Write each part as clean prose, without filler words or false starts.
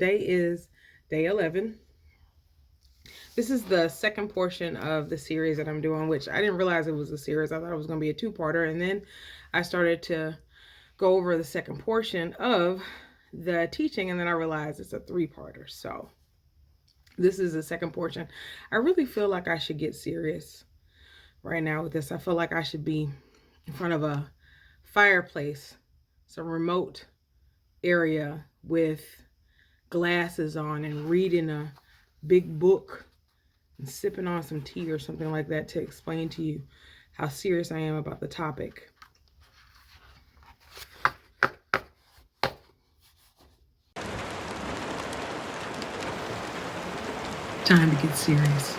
Today is day 11. This is the second portion of the series that I'm doing, which I didn't realize it was a series. I thought it was going to be a two-parter. And then I started to go over the second portion of the teaching, and then I realized it's a three-parter. So this is the second portion. I really feel like I should get serious right now with this. I feel like I should be in front of a fireplace, some remote area with glasses on and reading a big book and sipping on some tea or something like that to explain to you how serious I am about the topic. Time to get serious.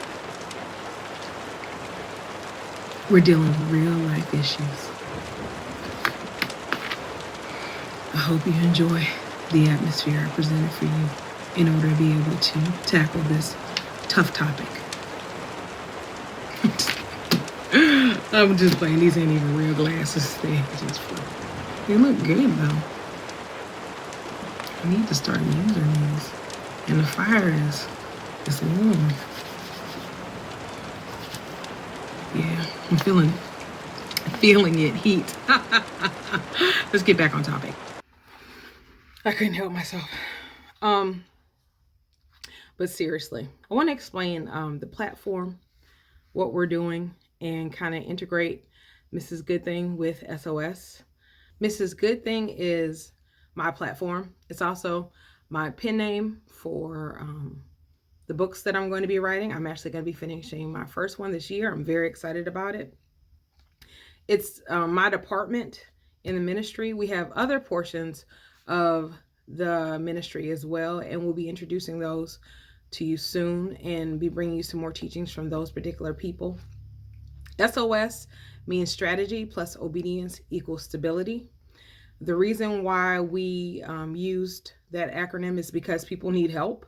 We're dealing with real life issues. I hope you enjoy the atmosphere I presented for you in order to be able to tackle this tough topic. I'm just playing. These ain't even real glasses. They look good though. I need to start using these. And the fire is warm. Yeah, I'm feeling it heat. Let's get back on topic. I couldn't help myself. But seriously, I want to explain the platform, what we're doing, and kind of integrate Mrs. Goodthing with S.O.S. Mrs. Goodthing is my platform. It's also my pen name for the books that I'm going to be writing. I'm actually going to be finishing my first one this year. I'm very excited about it. It's my department in the ministry. We have other portions of the ministry as well, and we'll be introducing those to you soon and be bringing you some more teachings from those particular people. S.O.S. means strategy plus obedience equals stability. The reason why we used that acronym is because people need help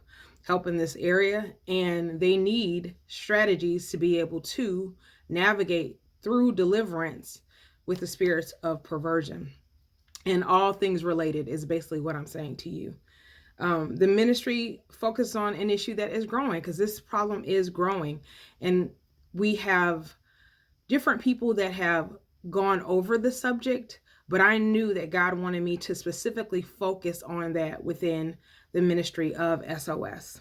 in this area, and they need strategies to be able to navigate through deliverance with the spirits of perversion. And all things related is basically what I'm saying to you. The ministry focuses on an issue that is growing, because this problem is growing. And we have different people that have gone over the subject, but I knew that God wanted me to specifically focus on that within the ministry of S.O.S.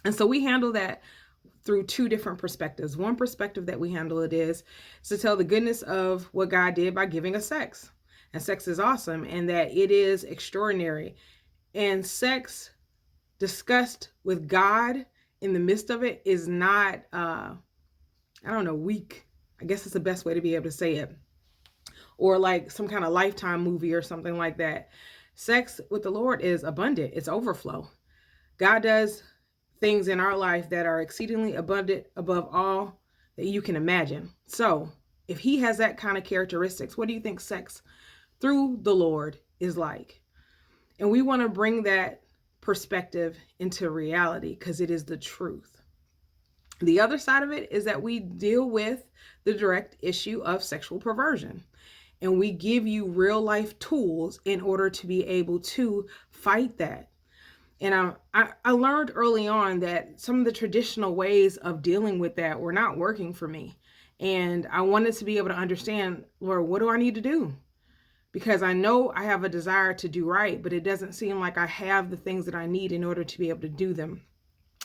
And so we handle that through two different perspectives. One perspective that we handle it is to tell the goodness of what God did by giving us sex. And sex is awesome, and that it is extraordinary. And sex discussed with God in the midst of it is not, weak. I guess it's the best way to be able to say it. Or like some kind of Lifetime movie or something like that. Sex with the Lord is abundant. It's overflow. God does things in our life that are exceedingly abundant above all that you can imagine. So if he has that kind of characteristics, what do you think sex through the Lord is like? And we want to bring that perspective into reality because it is the truth. The other side of it is that we deal with the direct issue of sexual perversion. And we give you real life tools in order to be able to fight that. And I learned early on that some of the traditional ways of dealing with that were not working for me. And I wanted to be able to understand, Lord, what do I need to do? Because I know I have a desire to do right, but it doesn't seem like I have the things that I need in order to be able to do them.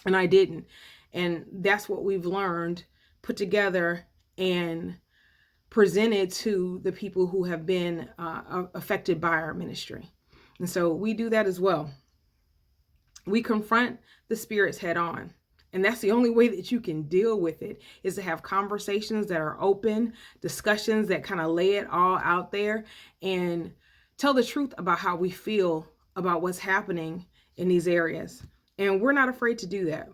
And I didn't. And that's what we've learned, put together, and presented to the people who have been affected by our ministry. And so we do that as well. We confront the spirits head on. And that's the only way that you can deal with it, is to have conversations that are open, discussions that kind of lay it all out there and tell the truth about how we feel about what's happening in these areas. And we're not afraid to do that.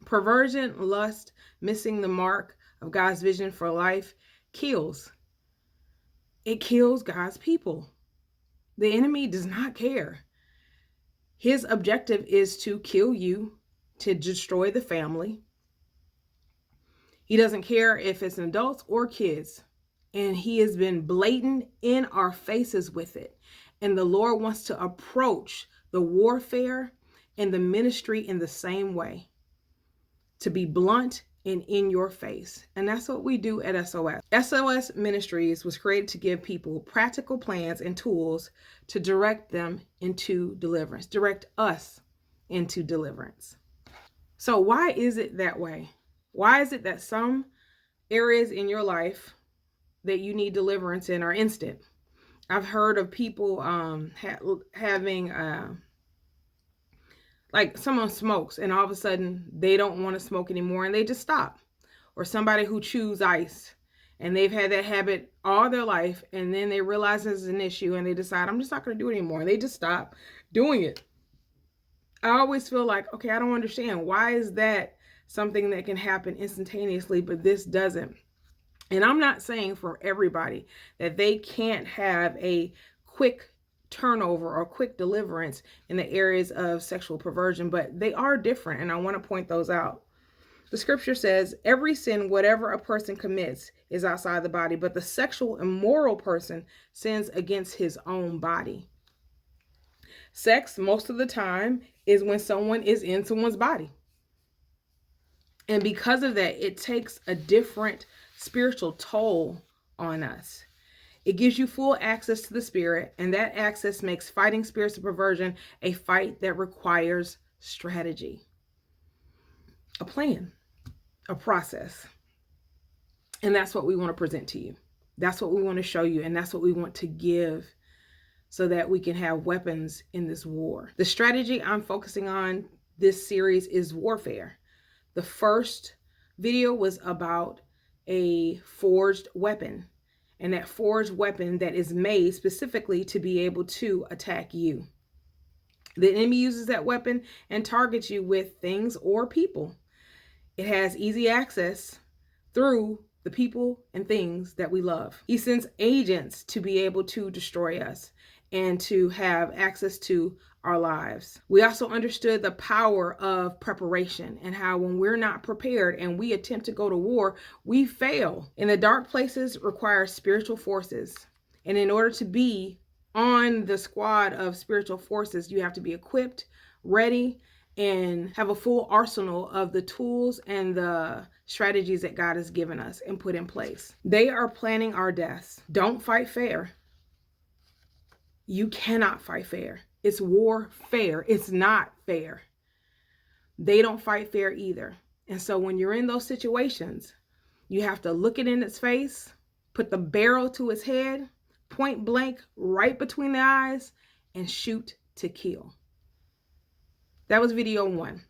Perversion, lust, missing the mark of God's vision for life kills. It kills God's people. The enemy does not care. His objective is to kill you, to destroy the family. He doesn't care if it's adults or kids. And he has been blatant in our faces with it. And the Lord wants to approach the warfare and the ministry in the same way, to be blunt and in your face. And that's what we do at S.O.S. S.O.S Ministries was created to give people practical plans and tools to direct them into deliverance, direct us into deliverance. So why is it that way? Why is it that some areas in your life that you need deliverance in are instant? I've heard of people having like someone smokes and all of a sudden they don't want to smoke anymore and they just stop. Or somebody who chews ice and they've had that habit all their life and then they realize it's an issue and they decide, I'm just not going to do it anymore. And they just stop doing it. I always feel like, okay, I don't understand. Why is that something that can happen instantaneously, but this doesn't? And I'm not saying for everybody that they can't have a quick turnover or quick deliverance in the areas of sexual perversion, but they are different. And I want to point those out. The scripture says, every sin, whatever a person commits, is outside the body, but the sexual immoral person sins against his own body. Sex, most of the time, is when someone is in someone's body. And because of that, it takes a different spiritual toll on us. It gives you full access to the spirit, and that access makes fighting spirits of perversion a fight that requires strategy, a plan, a process. And that's what we want to present to you. That's what we want to show you, and that's what we want to give so that we can have weapons in this war. The strategy I'm focusing on this series is warfare. The first video was about a forged weapon, and that forged weapon that is made specifically to be able to attack you. The enemy uses that weapon and targets you with things or people. It has easy access through the people and things that we love. He sends agents to be able to destroy us and to have access to our lives. We also understood the power of preparation and how when we're not prepared and we attempt to go to war, we fail. And the dark places require spiritual forces. And in order to be on the squad of spiritual forces, you have to be equipped, ready, and have a full arsenal of the tools and the strategies that God has given us and put in place. They are planning our deaths. Don't fight fair. You cannot fight fair. It's warfare. It's not fair. They don't fight fair either. And so when you're in those situations, you have to look it in its face, put the barrel to its head, point blank right between the eyes, and shoot to kill. That was video 1.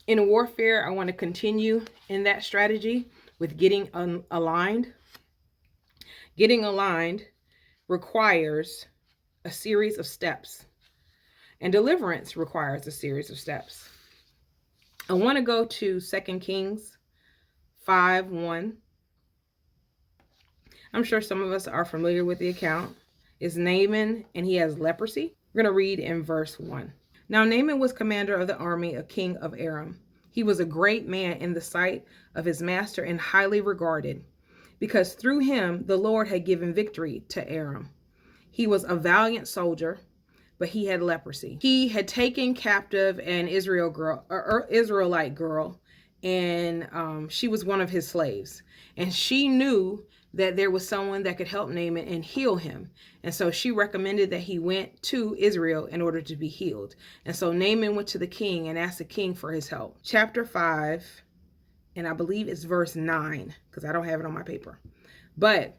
In warfare, I want to continue in that strategy with getting aligned. Getting aligned requires a series of steps, and deliverance requires a series of steps. I want to go to 2 Kings 5:1. I'm sure some of us are familiar with the account. It's Naaman, and he has leprosy. We're going to read in verse 1. Now Naaman was commander of the army of king of Aram. He was a great man in the sight of his master and highly regarded, because through him the Lord had given victory to Aram. He was a valiant soldier, but he had leprosy. He had taken captive an Israelite girl, and she was one of his slaves. And she knew that there was someone that could help Naaman and heal him. And so she recommended that he went to Israel in order to be healed. And so Naaman went to the king and asked the king for his help. Chapter 5, and I believe it's verse 9, because I don't have it on my paper. But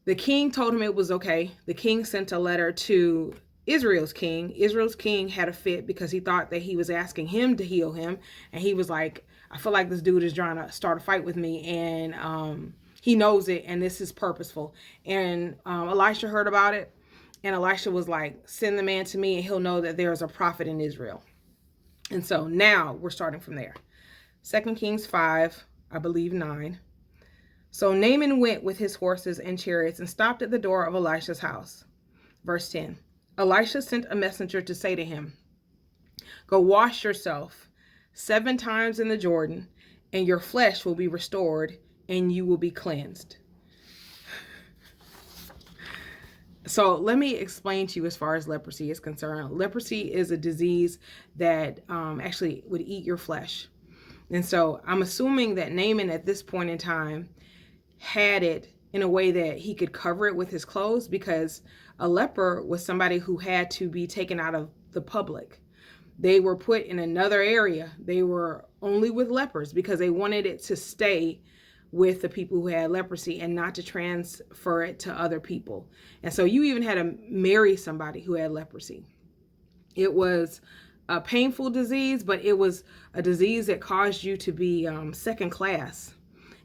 the king told him it was okay. The king sent a letter to Israel's king. Israel's king had a fit because he thought that he was asking him to heal him. And he was like, I feel like this dude is trying to start a fight with me. And he knows it, and this is purposeful. And Elisha heard about it. And Elisha was like, send the man to me and he'll know that there is a prophet in Israel. And so now we're starting from there. 2 Kings 5, I believe 9. So Naaman went with his horses and chariots and stopped at the door of Elisha's house. Verse 10. Elisha sent a messenger to say to him, go wash yourself 7 times in the Jordan, and your flesh will be restored, and you will be cleansed. So let me explain to you as far as leprosy is concerned. Leprosy is a disease that actually would eat your flesh. And so I'm assuming that Naaman at this point in time had it in a way that he could cover it with his clothes, because a leper was somebody who had to be taken out of the public. They were put in another area. They were only with lepers because they wanted it to stay with the people who had leprosy and not to transfer it to other people. And so you even had to marry somebody who had leprosy. It was a painful disease, but it was a disease that caused you to be second class.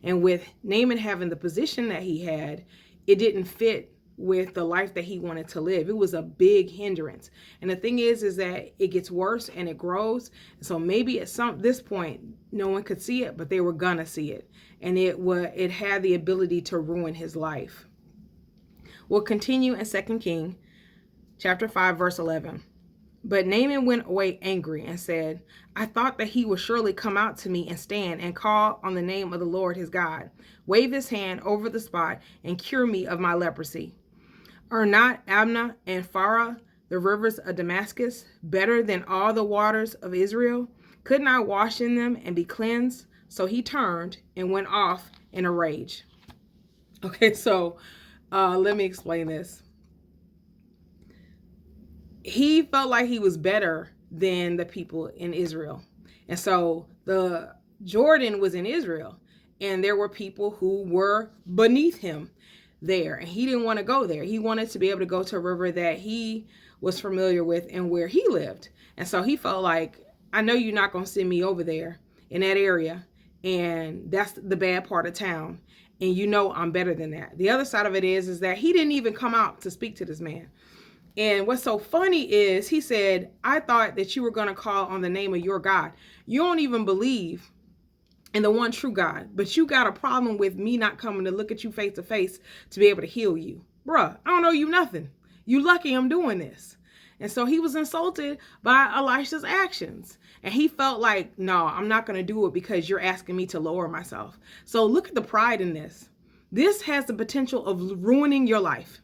And with Naaman having the position that he had, it didn't fit with the life that he wanted to live. It was a big hindrance. And the thing is that it gets worse and it grows. So maybe at this point, no one could see it, but they were gonna see it. And it had the ability to ruin his life. We'll continue in 2 Kings chapter 5, verse 11. But Naaman went away angry and said, I thought that he would surely come out to me and stand and call on the name of the Lord his God, wave his hand over the spot and cure me of my leprosy. Are not Abna and Farah, the rivers of Damascus, better than all the waters of Israel? Couldn't I wash in them and be cleansed? So he turned and went off in a rage. Okay, so let me explain this. He felt like he was better than the people in Israel. And so the Jordan was in Israel, and there were people who were beneath him there, and he didn't want to go there. He wanted to be able to go to a river that he was familiar with and where he lived. And so he felt like, I know you're not going to send me over there in that area, and that's the bad part of town, and you know I'm better than that. The other side of it is that he didn't even come out to speak to this man. And what's so funny is he said, I thought that you were going to call on the name of your God. You don't even believe in the one true God, but you got a problem with me not coming to look at you face to face to be able to heal you. Bruh, I don't owe you nothing. You lucky I'm doing this. And so he was insulted by Elisha's actions. And he felt like, no, I'm not going to do it because you're asking me to lower myself. So look at the pride in this. This has the potential of ruining your life.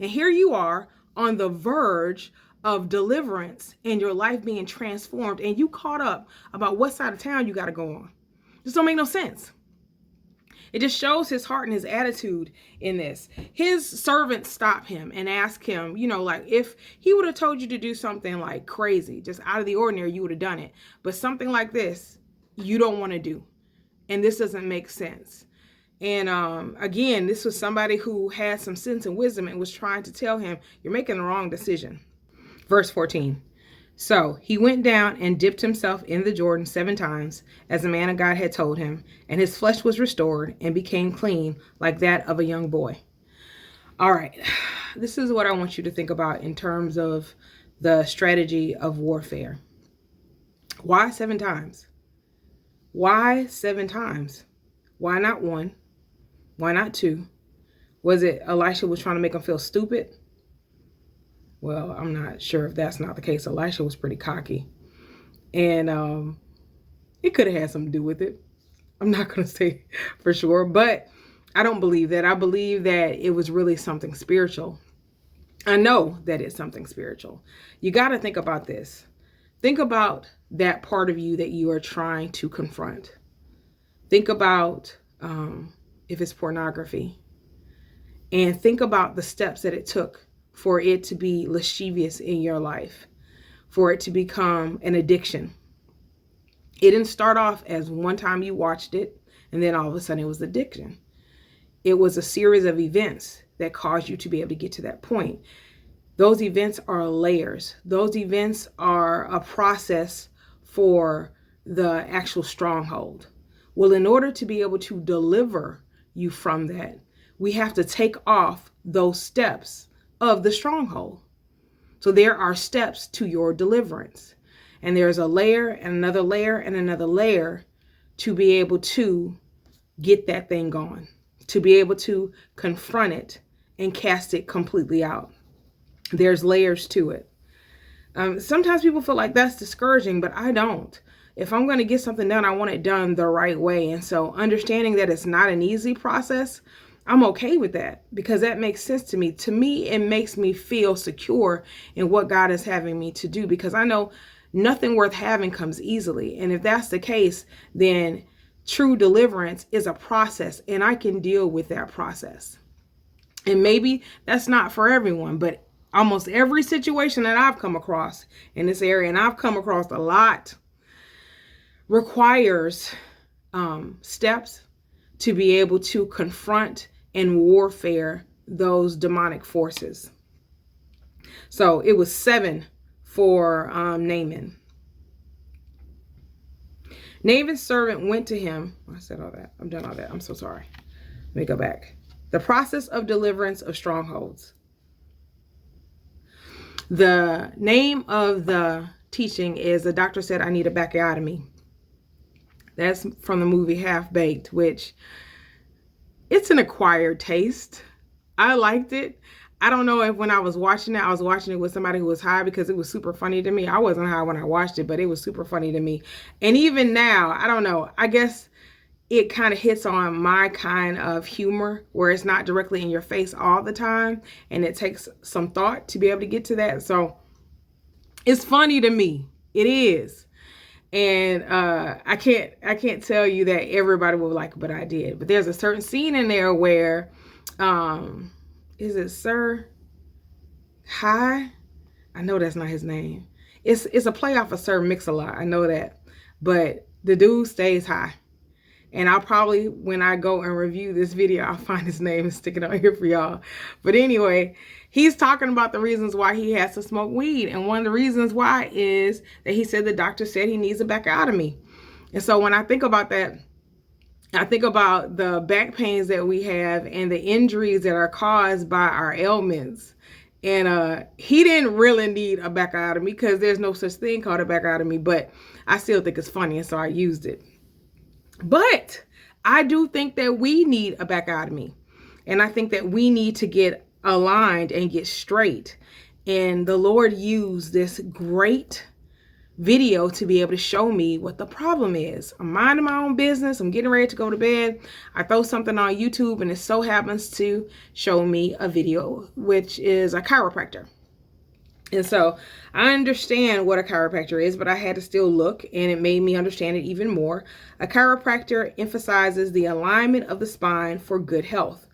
And here you are on the verge of deliverance and your life being transformed, and you caught up about what side of town you got to go on. This don't make no sense. It just shows his heart and his attitude in this. His servant stopped him and asked him, like if he would have told you to do something like crazy, just out of the ordinary, you would have done it. But something like this, you don't want to do. And this doesn't make sense. And again, this was somebody who had some sense and wisdom and was trying to tell him, you're making the wrong decision. Verse 14. So he went down and dipped himself in the Jordan 7 times, as the man of God had told him, and his flesh was restored and became clean like that of a young boy. All right, this is what I want you to think about in terms of the strategy of warfare. Why 7 times? Why 7 times? Why not 1? Why not 2? Was it Elisha was trying to make him feel stupid? Well, I'm not sure if that's not the case. Elisha was pretty cocky. And it could have had something to do with it. I'm not going to say for sure, but I don't believe that. I believe that it was really something spiritual. I know that it's something spiritual. You got to think about this. Think about that part of you that you are trying to confront. Think about if it's pornography, and think about the steps that it took for it to be lascivious in your life, for it to become an addiction. It didn't start off as one time you watched it and then all of a sudden it was addiction. It was a series of events that caused you to be able to get to that point. Those events are layers. Those events are a process for the actual stronghold. Well, in order to be able to deliver you from that, we have to take off those steps of the stronghold. So there are steps to your deliverance. And there's a layer and another layer and another layer to be able to get that thing going, to be able to confront it and cast it completely out. There's layers to it. Sometimes people feel like that's discouraging, but I don't. If I'm going to get something done, I want it done the right way. And so understanding that it's not an easy process, I'm okay with that because that makes sense to me. To me, it makes me feel secure in what God is having me to do, because I know nothing worth having comes easily. And if that's the case, then true deliverance is a process, and I can deal with that process. And maybe that's not for everyone, but almost every situation that I've come across in this area, and I've come across a lot, requires steps to be able to confront and warfare those demonic forces. So it was 7 for Naaman. Naaman's servant went to him. I said all that. I'm done all that. I'm so sorry. Let me go back. The process of deliverance of strongholds. The name of the teaching is The Doctor Said I Need a Backiotomy. That's from the movie Half Baked, which it's an acquired taste. I liked it. I don't know if when I was watching it with somebody who was high, because it was super funny to me. I wasn't high when I watched it, but it was super funny to me. And even now, I don't know. I guess it kind of hits on my kind of humor where it's not directly in your face all the time. And it takes some thought to be able to get to that. So it's funny to me. It is. And I can't tell you that everybody will like it, but I did. But there's a certain scene in there where, is it Sir High? I know that's not his name. It's a play off of Sir Mix-a-Lot. I know that. But the dude stays high. And I'll probably, when I go and review this video, I'll find his name and stick it on here for y'all. But anyway, he's talking about the reasons why he has to smoke weed. And one of the reasons why is that he said the doctor said he needs a backiotomy. And so when I think about that, I think about the back pains that we have and the injuries that are caused by our ailments. And he didn't really need a backiotomy because there's no such thing called a backiotomy, but I still think it's funny, and so I used it. But I do think that we need a backiotomy, and I think that we need to get aligned and get straight. And the Lord used this great video to be able to show me what the problem is. I'm minding my own business. I'm getting ready to go to bed. I throw something on YouTube, and it so happens to show me a video, which is a chiropractor. And so I understand what a chiropractor is, but I had to still look, and it made me understand it even more. A chiropractor emphasizes the alignment of the spine for good health.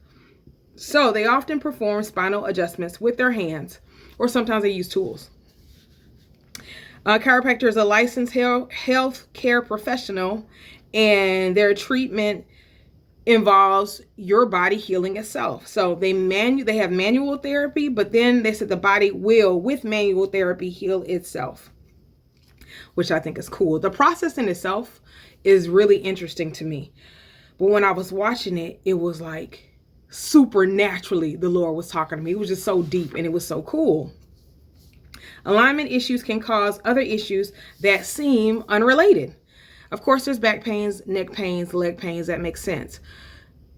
So they often perform spinal adjustments with their hands, or sometimes they use tools. A chiropractor is a licensed health care professional, and their treatment involves your body healing itself. So they have manual therapy, but then they said the body will, with manual therapy, heal itself, which I think is cool. The process in itself is really interesting to me. But when I was watching it, it was like supernaturally the Lord was talking to me. It was just so deep, and it was so cool. Alignment issues can cause other issues that seem unrelated. Of course, there's back pains, neck pains, leg pains. That makes sense.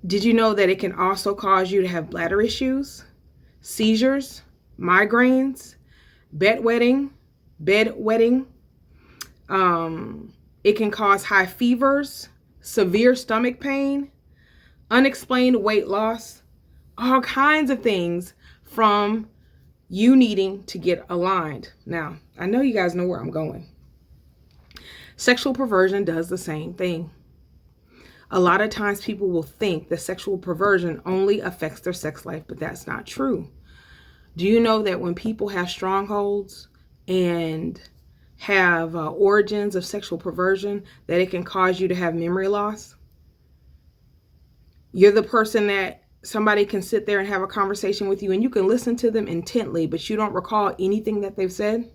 Did you know that it can also cause you to have bladder issues, seizures, migraines, bedwetting? It can cause high fevers, severe stomach pain, unexplained weight loss, all kinds of things from you needing to get aligned. Now, I know you guys know where I'm going. Sexual perversion does the same thing. A lot of times people will think that sexual perversion only affects their sex life, but that's not true. Do you know that when people have strongholds and have origins of sexual perversion, that it can cause you to have memory loss? You're the person that somebody can sit there and have a conversation with you, and you can listen to them intently, but you don't recall anything that they've said.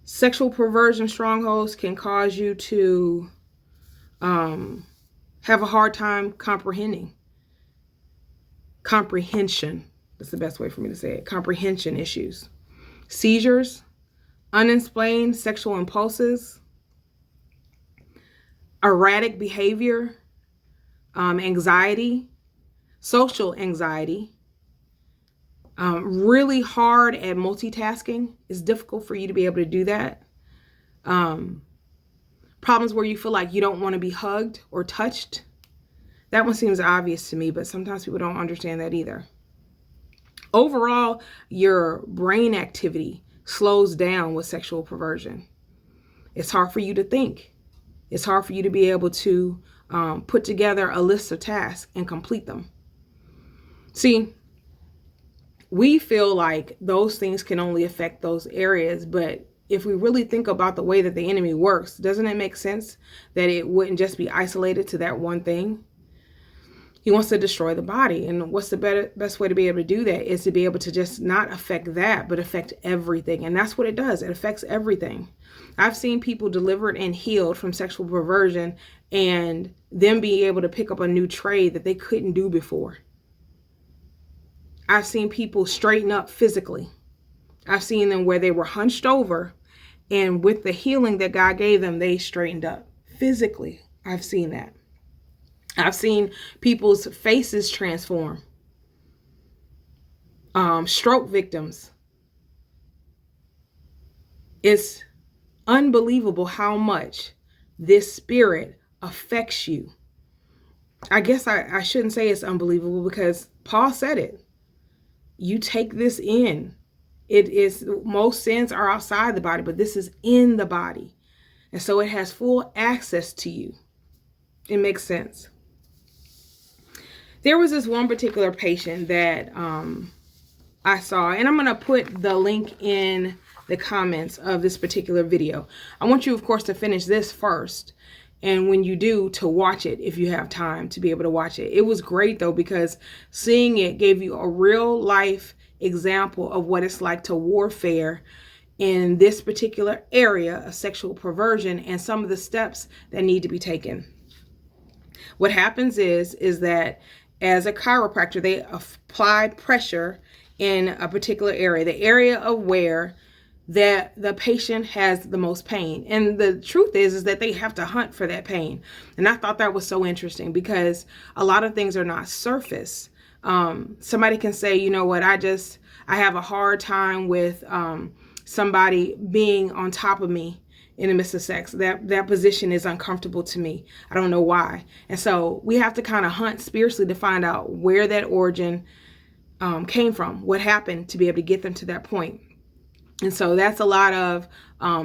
Sexual perversion strongholds can cause you to have a hard time comprehension. That's the best way for me to say it. Comprehension issues. Seizures, unexplained sexual impulses, erratic behavior, anxiety, social anxiety, really hard at multitasking. It's difficult for you to be able to do that. Problems where you feel like you don't want to be hugged or touched. That one seems obvious to me, but sometimes people don't understand that either. Overall, your brain activity slows down with sexual perversion. It's hard for you to think. It's hard for you to be able to put together a list of tasks and complete them. See, we feel like those things can only affect those areas, but if we really think about the way that the enemy works, doesn't it make sense that it wouldn't just be isolated to that one thing? He wants to destroy the body. And what's the best way to be able to do that is to be able to just not affect that, but affect everything. And that's what it does. It affects everything. I've seen people delivered and healed from sexual perversion and them being able to pick up a new trade that they couldn't do before. I've seen people straighten up physically. I've seen them where they were hunched over, and with the healing that God gave them, they straightened up physically. I've seen that. I've seen people's faces transform. Stroke victims. It's unbelievable how much this spirit affects you. I guess I shouldn't say it's unbelievable because Paul said it. You take this in. It is, most sins are outside the body, but this is in the body. And so it has full access to you. It makes sense. There was this one particular patient that I saw, and I'm going to put the link in the comments of this particular video. I want you, of course, to finish this first. And when you do, to watch it if you have time to be able to watch it. It was great, though, because seeing it gave you a real life example of what it's like to warfare in this particular area of sexual perversion and some of the steps that need to be taken. What happens is that as a chiropractor, they apply pressure in a particular area, the area of where that the patient has the most pain. And the truth is that they have to hunt for that pain. And I thought that was so interesting because a lot of things are not surface. Somebody can say, you know what, I have a hard time with somebody being on top of me in the midst of sex. That position is uncomfortable to me. I don't know why. And so we have to kind of hunt spiritually to find out where that origin came from, what happened to be able to get them to that point. And so that's a lot of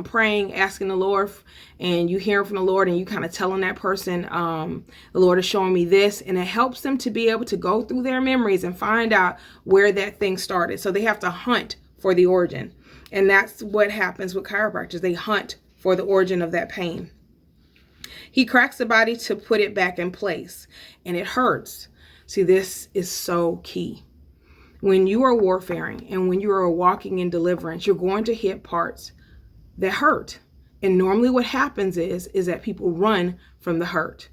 praying, asking the Lord, and you hearing from the Lord and you kind of telling that person, the Lord is showing me this, and it helps them to be able to go through their memories and find out where that thing started. So they have to hunt for the origin. And that's what happens with chiropractors. They hunt for the origin of that pain. He cracks the body to put it back in place, and it hurts. See, this is so key. When you are warfaring and when you are walking in deliverance, you're going to hit parts that hurt. And normally what happens is that people run from the hurt.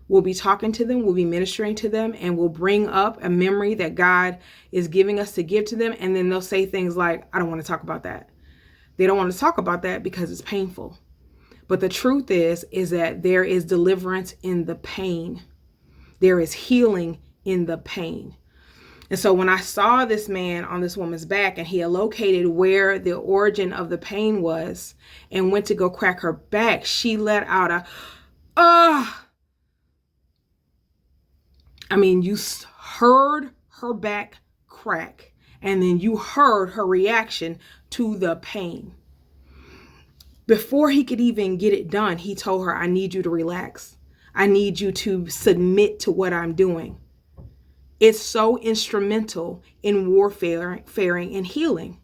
We'll be talking to them, we'll be ministering to them, and we'll bring up a memory that God is giving us to give to them. And then they'll say things like, I don't want to talk about that. They don't want to talk about that because it's painful. But the truth is that there is deliverance in the pain. There is healing in the pain. And so when I saw this man on this woman's back and he had located where the origin of the pain was and went to go crack her back, she let out a, I mean, you heard her back crack and then you heard her reaction to the pain. Before he could even get it done, he told her, I need you to relax. I need you to submit to what I'm doing. It's so instrumental in warfaring and healing.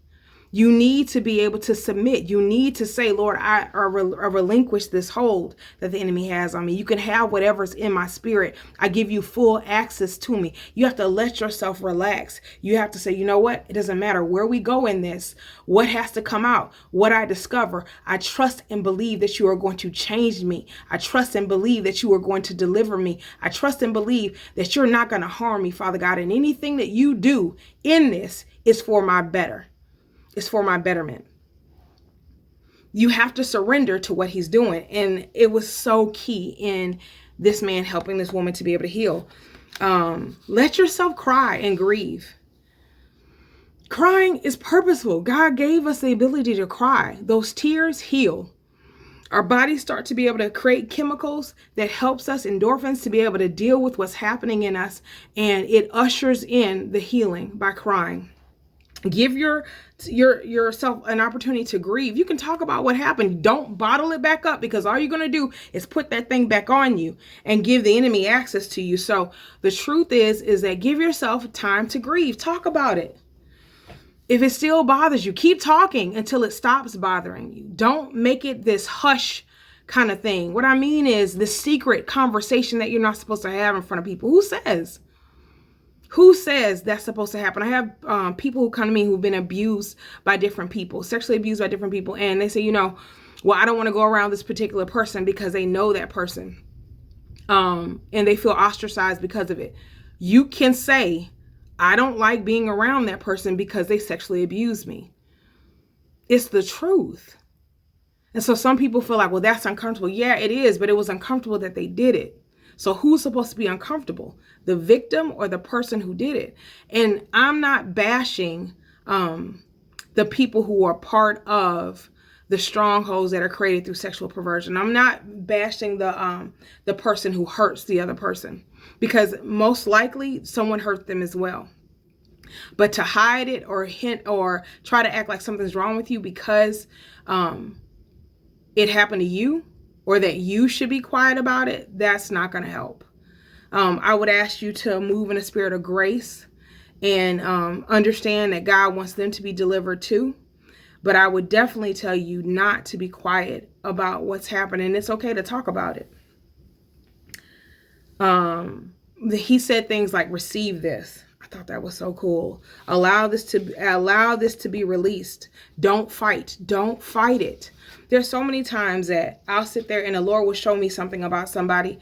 You need to be able to submit. You need to say, Lord, I relinquish this hold that the enemy has on me. You can have whatever's in my spirit. I give you full access to me. You have to let yourself relax. You have to say, you know what? It doesn't matter where we go in this, what has to come out, what I discover. I trust and believe that you are going to change me. I trust and believe that you are going to deliver me. I trust and believe that you're not going to harm me, Father God. And anything that you do in this is for my better. It's for my betterment. You have to surrender to what he's doing. And it was so key in this man helping this woman to be able to heal. Let yourself cry and grieve. Crying is purposeful. God gave us the ability to cry. Those tears heal. Our bodies start to be able to create chemicals that helps us, endorphins, to be able to deal with what's happening in us. And it ushers in the healing by crying. Give yourself an opportunity to grieve. You can talk about what happened. Don't bottle it back up, because all you're going to do is put that thing back on you and give the enemy access to you. So the truth is that give yourself time to grieve. Talk about it. If it still bothers you, keep talking until it stops bothering you. Don't make it this hush kind of thing. What I mean is the secret conversation that you're not supposed to have in front of people. Who says? Who says that's supposed to happen? I have people who come to me who've been abused by different people, sexually abused by different people. And they say, well, I don't want to go around this particular person because they know that person. And they feel ostracized because of it. You can say, I don't like being around that person because they sexually abused me. It's the truth. And so some people feel like, well, that's uncomfortable. Yeah, it is, but it was uncomfortable that they did it. So who's supposed to be uncomfortable? The victim or the person who did it? And I'm not bashing the people who are part of the strongholds that are created through sexual perversion. I'm not bashing the person who hurts the other person, because most likely someone hurt them as well. But to hide it or hint or try to act like something's wrong with you because it happened to you, or that you should be quiet about it, that's not going to help. I would ask you to move in a spirit of grace and understand that God wants them to be delivered too. But I would definitely tell you not to be quiet about what's happening. It's okay to talk about it. He said things like, receive this. I thought that was so cool. Allow this to be released. Don't fight it. There's so many times that I'll sit there and the Lord will show me something about somebody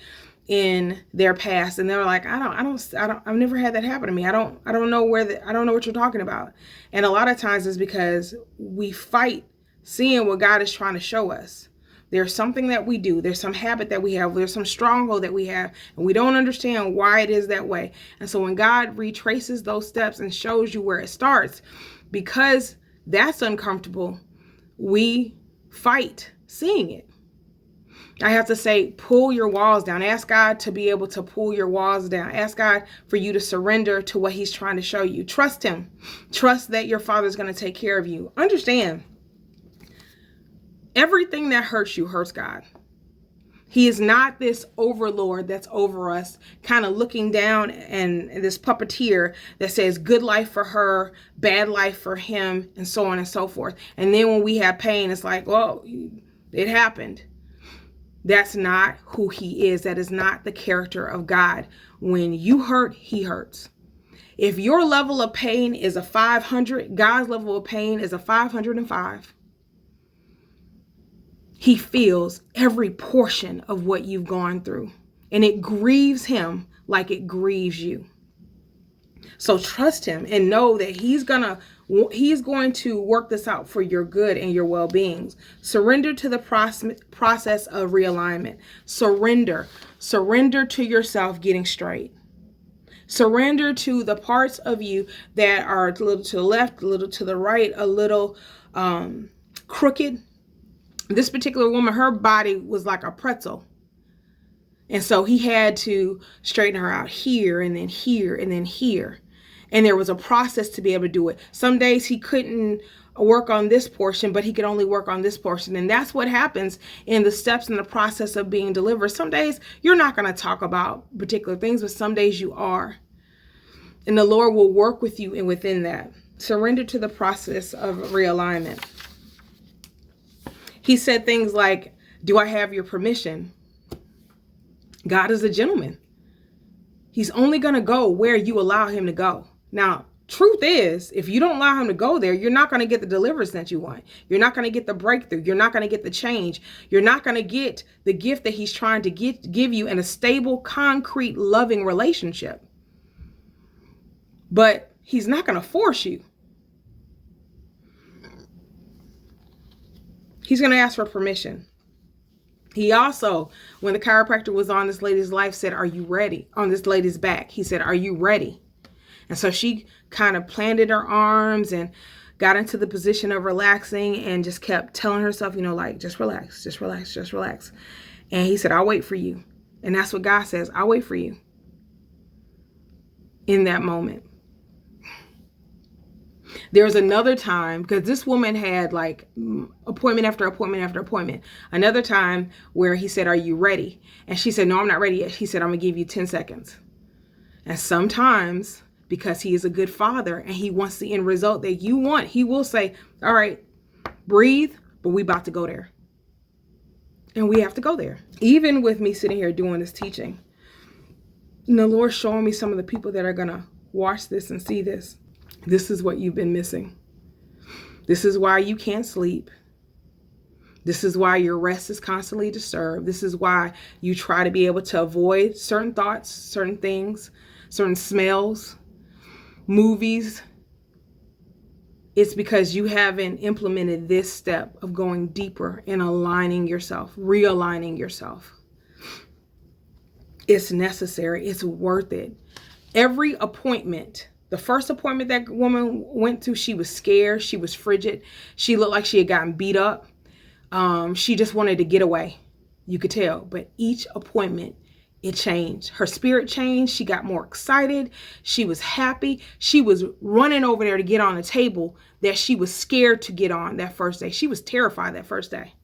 in their past, and they're like, I've never had that happen to me. I don't know what you're talking about. And a lot of times it's because we fight seeing what God is trying to show us. There's something that we do. There's some habit that we have. There's some stronghold that we have, and we don't understand why it is that way. And so when God retraces those steps and shows you where it starts, because that's uncomfortable, we fight seeing it. I have to say, pull your walls down. Ask God to be able to pull your walls down. Ask God for you to surrender to what he's trying to show you. Trust him. Trust that your Father's going to take care of you. Understand, everything that hurts you hurts God. He is not this overlord that's over us, kind of looking down, and this puppeteer that says good life for her, bad life for him, and so on and so forth. And then when we have pain, it's like, well, it happened. That's not who he is. That is not the character of God. When you hurt, he hurts. If your level of pain is a 500, God's level of pain is a 505. He feels every portion of what you've gone through, and it grieves him like it grieves you. So trust him and know that he's going to work this out for your good and your well-being. Surrender to the process of realignment. Surrender to yourself getting straight. Surrender to the parts of you that are a little to the left, a little to the right, a little crooked. This particular woman, her body was like a pretzel. And so he had to straighten her out here and then here and then here. And there was a process to be able to do it. Some days he couldn't work on this portion, but he could only work on this portion. And that's what happens in the steps in the process of being delivered. Some days you're not going to talk about particular things, but some days you are. And the Lord will work with you and within that. Surrender to the process of realignment. He said things like, do I have your permission? God is a gentleman. He's only going to go where you allow him to go. Now, truth is, if you don't allow him to go there, you're not going to get the deliverance that you want. You're not going to get the breakthrough. You're not going to get the change. You're not going to get the gift that he's trying to give you in a stable, concrete, loving relationship. But he's not going to force you. He's going to ask for permission. He also, when the chiropractor was on this lady's life, said, are you ready? On this lady's back, he said, are you ready? And so she kind of planted her arms and got into the position of relaxing and just kept telling herself, you know, like, just relax, just relax, just relax. And he said, I'll wait for you. And that's what God says. I'll wait for you in that moment. There was another time, because this woman had like appointment after appointment after appointment. Another time where he said, are you ready? And she said, no, I'm not ready yet. He said, I'm going to give you 10 seconds. And sometimes, because he is a good father and he wants the end result that you want, he will say, all right, breathe, but we about to go there. And we have to go there. Even with me sitting here doing this teaching, and the Lord showing me some of the people that are going to watch this and see this. This is what you've been missing. This is why you can't sleep. This is why your rest is constantly disturbed. This is why you try to be able to avoid certain thoughts, certain things, certain smells, movies. It's because you haven't implemented this step of going deeper and aligning yourself, realigning yourself. It's necessary. It's worth it. Every appointment, the first appointment that woman went to, she was scared. She was frigid. She looked like she had gotten beat up. She just wanted to get away. You could tell. But each appointment, it changed. Her spirit changed. She got more excited. She was happy. She was running over there to get on a table that she was scared to get on that first day. She was terrified that first day.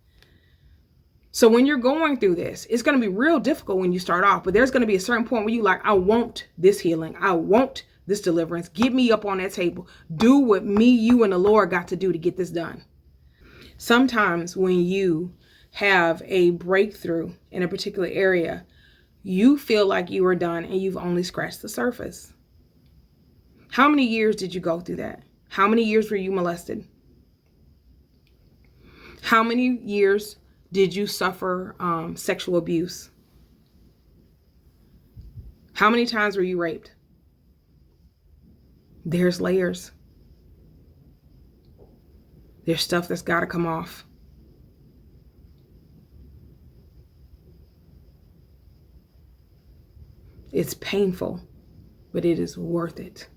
So when you're going through this, it's going to be real difficult when you start off. But there's going to be a certain point where you like, I want this healing. I want this deliverance. Get me up on that table. Do what me, you, and the Lord got to do to get this done. Sometimes when you have a breakthrough in a particular area, you feel like you are done and you've only scratched the surface. How many years did you go through that? How many years were you molested? How many years did you suffer sexual abuse? How many times were you raped? There's layers. There's stuff that's got to come off. It's painful, but it is worth it.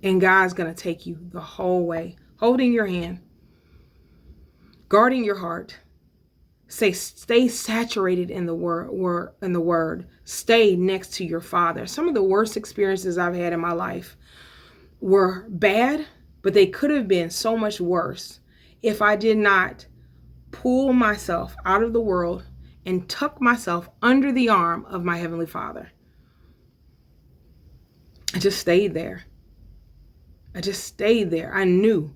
And God's going to take you the whole way, holding your hand, guarding your heart. Stay saturated in the word. Stay next to your Father. Some of the worst experiences I've had in my life were bad, but they could have been so much worse if I did not pull myself out of the world and tuck myself under the arm of my Heavenly Father. I just stayed there. I knew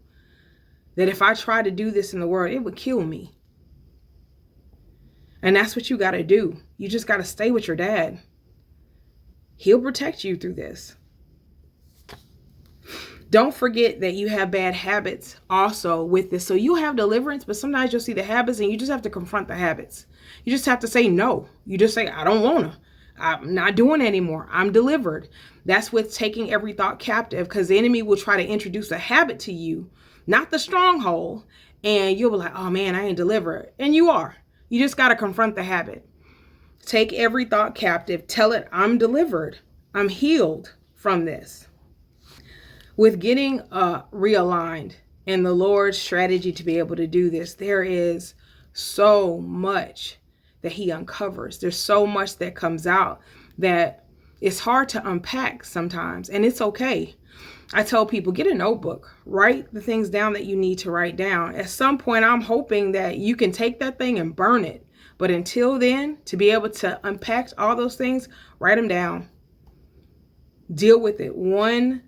that if I tried to do this in the world, it would kill me. And that's what you got to do. You just got to stay with your dad. He'll protect you through this. Don't forget that you have bad habits also with this. So you have deliverance, but sometimes you'll see the habits and you just have to confront the habits. You just have to say no. You just say, I don't want to. I'm not doing it anymore. I'm delivered. That's with taking every thought captive, because the enemy will try to introduce a habit to you, not the stronghold. And you'll be like, oh man, I ain't delivered. And you are. You just got to confront the habit. Take every thought captive. Tell it, I'm delivered. I'm healed from this. With getting realigned and the Lord's strategy to be able to do this, there is so much that he uncovers. There's so much that comes out that it's hard to unpack sometimes, and it's okay. I tell people, get a notebook, write the things down that you need to write down. At some point, I'm hoping that you can take that thing and burn it. But until then, to be able to unpack all those things, write them down. Deal with it one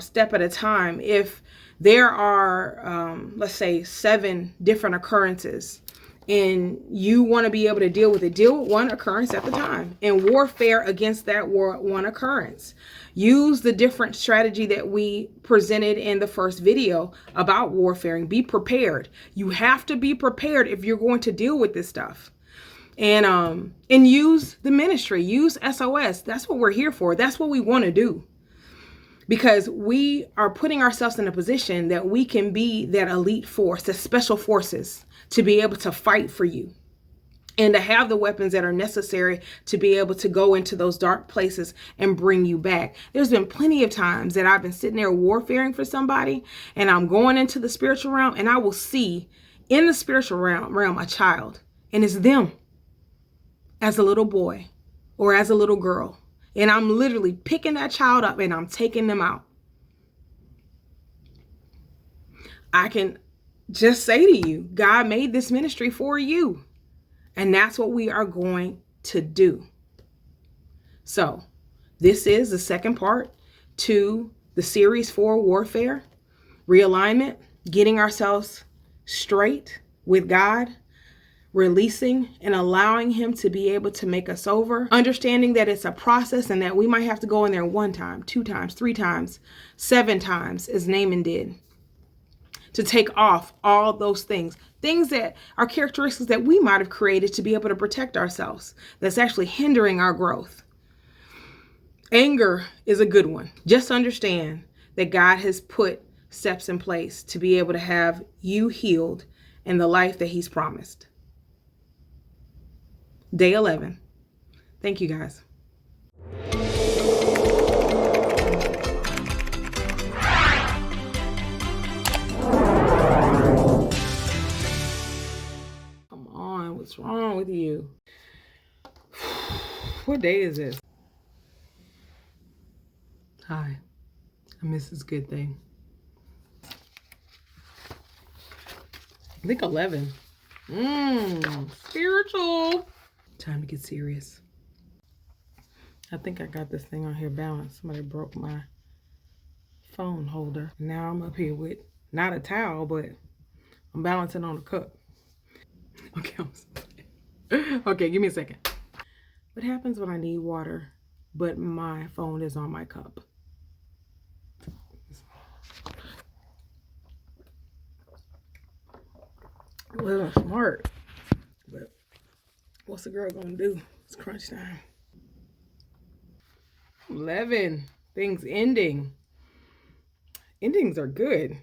step at a time. If there are, let's say, 7 different occurrences, and you want to be able to deal with it, deal with one occurrence at the time and warfare against that one occurrence. Use the different strategy that we presented in the first video about warfaring. Be prepared. You have to be prepared if you're going to deal with this stuff. And use the ministry. Use S.O.S. That's what we're here for. That's what we want to do. Because we are putting ourselves in a position that we can be that elite force, the special forces, to be able to fight for you. and to have the weapons that are necessary to be able to go into those dark places and bring you back. There's been plenty of times that I've been sitting there warfaring for somebody, and I'm going into the spiritual realm, and I will see in the spiritual realm a child, and it's them as a little boy or as a little girl. And I'm literally picking that child up and I'm taking them out. I can just say to you, God made this ministry for you. And that's what we are going to do. So this is the second part to the series for warfare, realignment, getting ourselves straight with God, releasing and allowing him to be able to make us over, understanding that it's a process and that we might have to go in there 1 time, 2 times, 3 times, 7 times, as Naaman did, to take off all those things that are characteristics that we might have created to be able to protect ourselves, that's actually hindering our growth. Anger is a good one. Just understand that God has put steps in place to be able to have you healed and the life that he's promised. Day 11. Thank you, guys. Come on, what's wrong with you? What day is this? Hi, I'm Mrs. Goodthing. I think 11. Spiritual. Time to get serious. I think I got this thing on here balanced. Somebody broke my phone holder. Now I'm up here with not a towel, but I'm balancing on a cup. Okay, okay, give me a second. What happens when I need water, but my phone is on my cup? Well, smart, but what's the girl gonna do? It's crunch time. 11. Things ending. Endings are good.